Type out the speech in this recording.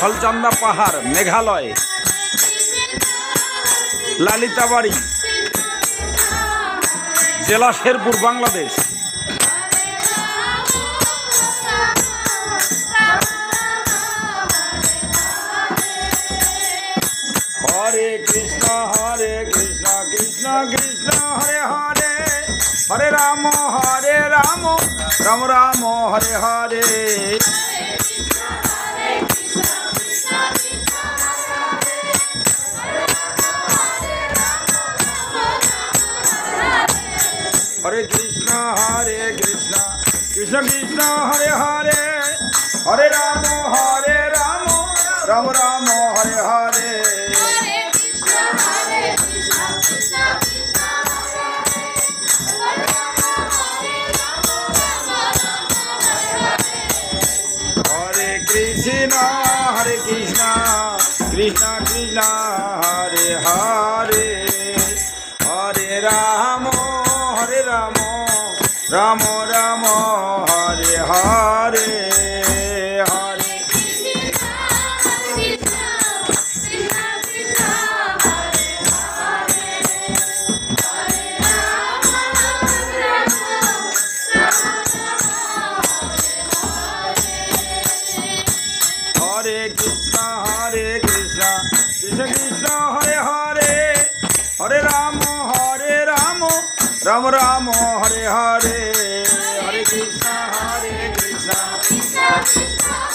फलचंदा पहाड़ मेघालय लालिताबाड़ी जिला शेरपुर बांग्लादेश। हरे कृष्ण कृष्ण कृष्ण हरे हरे, हरे राम राम राम हरे हरे। हरे कृष्ण कृष्ण कृष्ण हरे हरे, हरे राम राम राम हरे हरे। हरे कृष्ण कृष्ण कृष्ण हरे हरे, हरे राम राम राम हरे हरे। हरे कृष्ण कृष्ण कृष्ण हरे हरे, हरे राम राम राम हरे हरे। हरे कृष्ण कृष्ण